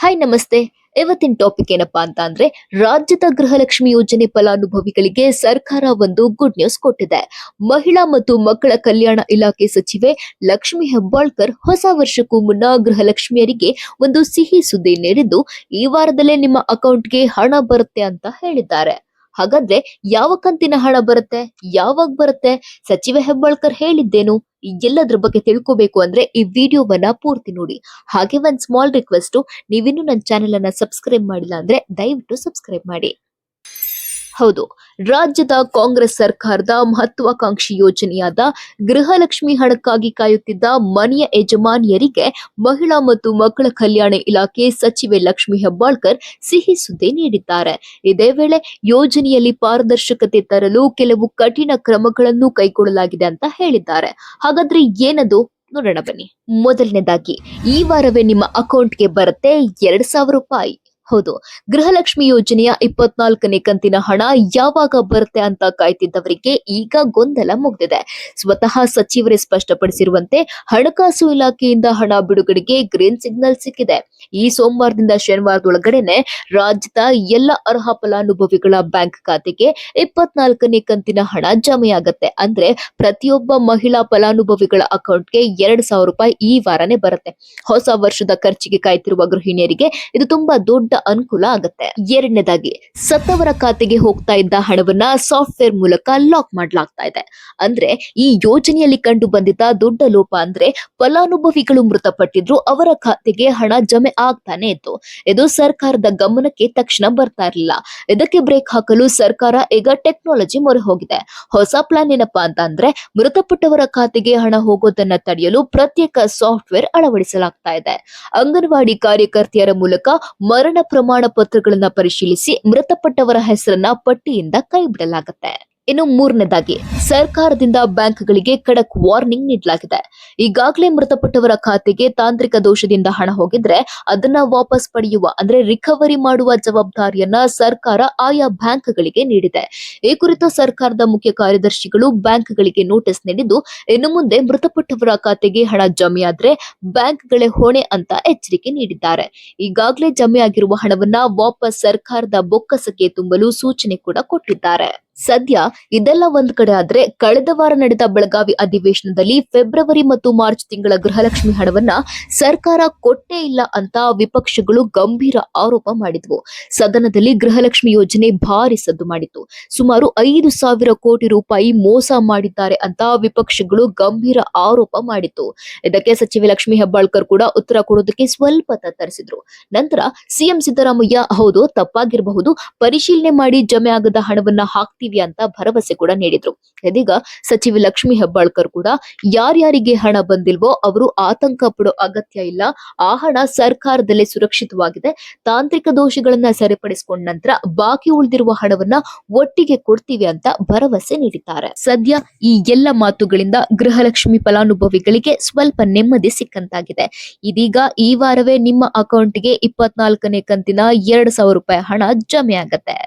Hi ನಮಸ್ತೆ. ಇವತ್ತಿನ topic ಏನಪ್ಪಾ ಅಂತ ಅಂದ್ರೆ ರಾಜ್ಯದ ಗೃಹಲಕ್ಷ್ಮಿ ಯೋಜನೆ ಫಲಾನುಭವಿಗಳಿಗೆ ಸರ್ಕಾರ ಒಂದು ಗುಡ್ ನ್ಯೂಸ್ ಕೊಟ್ಟಿದೆ. ಮಹಿಳಾ ಮತ್ತು ಮಕ್ಕಳ ಕಲ್ಯಾಣ ಇಲಾಖೆ ಸಚಿವೆ ಲಕ್ಷ್ಮಿ ಹೆಬ್ಬಾಳ್ಕರ್ ಹೊಸ ವರ್ಷಕ್ಕೂ ಮುನ್ನ ಗೃಹಲಕ್ಷ್ಮಿಯರಿಗೆ ಒಂದು ಸಿಹಿ ಸುದ್ದಿ ನೀಡಿದ್ದು, ಈ ವಾರದಲ್ಲೇ ನಿಮ್ಮ ಅಕೌಂಟ್ಗೆ ಹಣ ಬರುತ್ತೆ ಅಂತ ಹೇಳಿದ್ದಾರೆ. ಹಾಗಾದ್ರೆ ಯಾವ ಕಂತಿನ ಹಣ ಬರುತ್ತೆ, ಯಾವಾಗ ಬರುತ್ತೆ, ಸಚಿವೆ ಹೆಬ್ಬಾಳ್ಕರ್ ಹೇಳಿದ್ದೇನು, ಈ ಎಲ್ಲದ್ರ ಬಗ್ಗೆ ತಿಳ್ಕೋಬೇಕು ಅಂದ್ರೆ ಈ ವಿಡಿಯೋವನ್ನ ಪೂರ್ತಿ ನೋಡಿ. ಹಾಗೆ ಒಂದ್ ಸ್ಮಾಲ್ ರಿಕ್ವೆಸ್ಟ್, ನೀವಿನ್ನು ನನ್ನ ಚಾನೆಲ್ ಅನ್ನ ಸಬ್ಸ್ಕ್ರೈಬ್ ಮಾಡಿಲ್ಲ ಅಂದ್ರೆ ದಯವಿಟ್ಟು ಸಬ್ಸ್ಕ್ರೈಬ್ ಮಾಡಿ. ಹೌದು, ರಾಜ್ಯದ ಕಾಂಗ್ರೆಸ್ ಸರ್ಕಾರದ ಮಹತ್ವಾಕಾಂಕ್ಷಿ ಯೋಜನೆಯಾದ ಗೃಹಲಕ್ಷ್ಮಿ ಹಣಕ್ಕಾಗಿ ಕಾಯುತ್ತಿದ್ದ ಮನೆಯ ಯಜಮಾನಿಯರಿಗೆ ಮಹಿಳಾ ಮತ್ತು ಮಕ್ಕಳ ಕಲ್ಯಾಣ ಇಲಾಖೆ ಸಚಿವೆ ಲಕ್ಷ್ಮಿ ಹೆಬ್ಬಾಳ್ಕರ್ ಸಿಹಿ ಸುದ್ದಿ ನೀಡಿದ್ದಾರೆ. ಇದೇ ವೇಳೆ ಯೋಜನೆಯಲ್ಲಿ ಪಾರದರ್ಶಕತೆ ತರಲು ಕೆಲವು ಕಠಿಣ ಕ್ರಮಗಳನ್ನು ಕೈಗೊಳ್ಳಲಾಗಿದೆ ಅಂತ ಹೇಳಿದ್ದಾರೆ. ಹಾಗಾದ್ರೆ ಏನದು ನೋಡೋಣ ಬನ್ನಿ. ಮೊದಲನೇದಾಗಿ, ಈ ವಾರವೇ ನಿಮ್ಮ ಅಕೌಂಟ್ಗೆ ಬರುತ್ತೆ 2,000 ರೂಪಾಯಿ. ಹೌದು, ಗೃಹಲಕ್ಷ್ಮಿ ಯೋಜನೆಯ 24ನೇ ಕಂತಿನ ಹಣ ಯಾವಾಗ ಬರುತ್ತೆ ಅಂತ ಕಾಯ್ತಿದ್ದವರಿಗೆ ಈಗ ಗೊಂದಲ ಮುಗ್ದಿದೆ. ಸ್ವತಃ ಸಚಿವರೇ ಸ್ಪಷ್ಟಪಡಿಸಿರುವಂತೆ ಹಣಕಾಸು ಇಲಾಖೆಯಿಂದ ಹಣ ಬಿಡುಗಡೆಗೆ ಗ್ರೀನ್ ಸಿಗ್ನಲ್ ಸಿಕ್ಕಿದೆ. ಈ ಸೋಮವಾರದಿಂದ ಶನಿವಾರದೊಳಗಡೆನೆ ರಾಜ್ಯದ ಎಲ್ಲ ಅರ್ಹ ಫಲಾನುಭವಿಗಳ ಬ್ಯಾಂಕ್ ಖಾತೆಗೆ 24ನೇ ಕಂತಿನ ಹಣ ಜಮೆಯಾಗತ್ತೆ. ಅಂದ್ರೆ ಪ್ರತಿಯೊಬ್ಬ ಮಹಿಳಾ ಫಲಾನುಭವಿಗಳ ಅಕೌಂಟ್ಗೆ 2,000 ರೂಪಾಯಿ ಈ ವಾರನೇ ಬರುತ್ತೆ. ಹೊಸ ವರ್ಷದ ಖರ್ಚಿಗೆ ಕಾಯ್ತಿರುವ ಗೃಹಿಣಿಯರಿಗೆ ಇದು ತುಂಬಾ ದೊಡ್ಡ ಅನುಕೂಲ ಆಗುತ್ತೆ. ಎರಡನೇದಾಗಿ, ಸತ್ತವರ ಖಾತೆಗೆ ಹೋಗ್ತಾ ಇದ್ದ ಹಣವನ್ನ ಸಾಫ್ಟ್ವೇರ್ ಮೂಲಕ ಲಾಕ್ ಮಾಡಲಾಗ್ತಾ ಇದೆ. ಅಂದ್ರೆ ಈ ಯೋಜನೆಯಲ್ಲಿ ಕಂಡು ಬಂದಿದ್ದ ದೊಡ್ಡ ಲೋಪ ಅಂದ್ರೆ ಫಲಾನುಭವಿಗಳು ಮೃತಪಟ್ಟಿದ್ರು ಅವರ ಖಾತೆಗೆ ಹಣ ಜಮೆ ಆಗ್ತಾನೆ ಇತ್ತು. ಇದು ಸರ್ಕಾರದ ಗಮನಕ್ಕೆ ತಕ್ಷಣ ಬರ್ತಾ ಇರಲಿಲ್ಲ. ಇದಕ್ಕೆ ಬ್ರೇಕ್ ಹಾಕಲು ಸರ್ಕಾರ ಈಗ ಟೆಕ್ನಾಲಜಿ ಮೊರೆ ಹೋಗಿದೆ. ಹೊಸ ಪ್ಲಾನ್ ಏನಪ್ಪಾ ಅಂತ ಅಂದ್ರೆ ಮೃತಪಟ್ಟವರ ಖಾತೆಗೆ ಹಣ ಹೋಗೋದನ್ನ ತಡೆಯಲು ಪ್ರತ್ಯೇಕ ಸಾಫ್ಟ್ವೇರ್ ಅಳವಡಿಸಲಾಗ್ತಾ ಇದೆ. ಅಂಗನವಾಡಿ ಕಾರ್ಯಕರ್ತೆಯರ ಮೂಲಕ ಮರಣ ಪ್ರಮಾಣ ಪತ್ರಗಳನ್ನ ಪರಿಶೀಲಿಸಿ ಮೃತಪಟ್ಟವರ ಹೆಸರನ್ನ ಪಟ್ಟಿಯಿಂದ ಕೈಬಿಡಲಾಗುತ್ತೆ. ಇನ್ನು ಮೂರನೇದಾಗಿ, ಸರ್ಕಾರದಿಂದ ಬ್ಯಾಂಕ್ಗಳಿಗೆ ಖಡಕ್ ವಾರ್ನಿಂಗ್ ನೀಡಲಾಗಿದೆ. ಈಗಾಗಲೇ ಮೃತಪಟ್ಟವರ ಖಾತೆಗೆ ತಾಂತ್ರಿಕ ದೋಷದಿಂದ ಹಣ ಹೋಗಿದ್ರೆ ಅದನ್ನ ವಾಪಸ್ ಪಡೆಯುವ ಅಂದ್ರೆ ರಿಕವರಿ ಮಾಡುವ ಜವಾಬ್ದಾರಿಯನ್ನ ಸರ್ಕಾರ ಆಯಾ ಬ್ಯಾಂಕ್ಗಳಿಗೆ ನೀಡಿದೆ. ಈ ಕುರಿತು ಸರ್ಕಾರದ ಮುಖ್ಯ ಕಾರ್ಯದರ್ಶಿಗಳು ಬ್ಯಾಂಕ್ಗಳಿಗೆ ನೋಟಿಸ್ ನೀಡಿದ್ದು, ಇನ್ನು ಮುಂದೆ ಮೃತಪಟ್ಟವರ ಖಾತೆಗೆ ಹಣ ಜಮೆಯಾದ್ರೆ ಬ್ಯಾಂಕ್ಗಳೇ ಹೊಣೆ ಅಂತ ಎಚ್ಚರಿಕೆ ನೀಡಿದ್ದಾರೆ. ಈಗಾಗಲೇ ಜಮೆಯಾಗಿರುವ ಹಣವನ್ನ ವಾಪಸ್ ಸರ್ಕಾರದ ಬೊಕ್ಕಸಕ್ಕೆ ತುಂಬಲು ಸೂಚನೆ ಕೂಡ ಕೊಟ್ಟಿದ್ದಾರೆ. ಸದ್ಯ ಇದೆಲ್ಲ ಒಂದ್ ಕಡೆ ಆದ್ರೆ, ಕಳೆದ ವಾರ ನಡೆದ ಬೆಳಗಾವಿ ಅಧಿವೇಶನದಲ್ಲಿ ಫೆಬ್ರವರಿ ಮತ್ತು ಮಾರ್ಚ್ ತಿಂಗಳ ಗೃಹಲಕ್ಷ್ಮಿ ಹಣವನ್ನ ಸರ್ಕಾರ ಕೊಟ್ಟೇ ಇಲ್ಲ ಅಂತ ವಿಪಕ್ಷಗಳು ಗಂಭೀರ ಆರೋಪ ಮಾಡಿದ್ವು. ಸದನದಲ್ಲಿ ಗೃಹಲಕ್ಷ್ಮಿ ಯೋಜನೆ ಭಾರಿ ಸದ್ದು ಮಾಡಿತ್ತು. ಸುಮಾರು 5,000 ಕೋಟಿ ರೂಪಾಯಿ ಮೋಸ ಮಾಡಿದ್ದಾರೆ ಅಂತ ವಿಪಕ್ಷಗಳು ಗಂಭೀರ ಆರೋಪ ಮಾಡಿತ್ತು. ಇದಕ್ಕೆ ಸಚಿವೆ ಲಕ್ಷ್ಮಿ ಹೆಬ್ಬಾಳ್ಕರ್ ಕೂಡ ಉತ್ತರ ಕೊಡೋದಕ್ಕೆ ಸ್ವಲ್ಪ ತತ್ತರಿಸಿದ್ರು. ನಂತರ ಸಿಎಂ ಸಿದ್ದರಾಮಯ್ಯ, ಹೌದು ತಪ್ಪಾಗಿರಬಹುದು, ಪರಿಶೀಲನೆ ಮಾಡಿ ಜಮೆ ಆಗದ ಹಣವನ್ನ ಹಾಕ್ತೀವಿ ಅಂತ ಭರವಸೆ ಕೂಡ ನೀಡಿದ್ರು. ಇದೀಗ ಸಚಿವೆ ಲಕ್ಷ್ಮಿ ಹೆಬ್ಬಾಳ್ಕರ್ ಕೂಡ ಯಾರ್ಯಾರಿಗೆ ಹಣ ಬಂದಿಲ್ವೋ ಅವರು ಆತಂಕ ಪಡೋ ಅಗತ್ಯ ಇಲ್ಲ, ಆ ಹಣ ಸರ್ಕಾರದಲ್ಲೇ ಸುರಕ್ಷಿತವಾಗಿದೆ, ತಾಂತ್ರಿಕ ದೋಷಗಳನ್ನ ಸರಿಪಡಿಸಿಕೊಂಡ ನಂತರ ಬಾಕಿ ಉಳಿದಿರುವ ಹಣವನ್ನ ಒಟ್ಟಿಗೆ ಕೊಡ್ತೀವಿ ಅಂತ ಭರವಸೆ ನೀಡಿದ್ದಾರೆ. ಸದ್ಯ ಈ ಎಲ್ಲ ಮಾತುಗಳಿಂದ ಗೃಹಲಕ್ಷ್ಮಿ ಫಲಾನುಭವಿಗಳಿಗೆ ಸ್ವಲ್ಪ ನೆಮ್ಮದಿ ಸಿಕ್ಕಂತಾಗಿದೆ. ಇದೀಗ ಈ ವಾರವೇ ನಿಮ್ಮ ಅಕೌಂಟ್ಗೆ 24ನೇ ಕಂತಿನ 2,000 ರೂಪಾಯಿ ಹಣ ಜಮೆ ಆಗತ್ತೆ.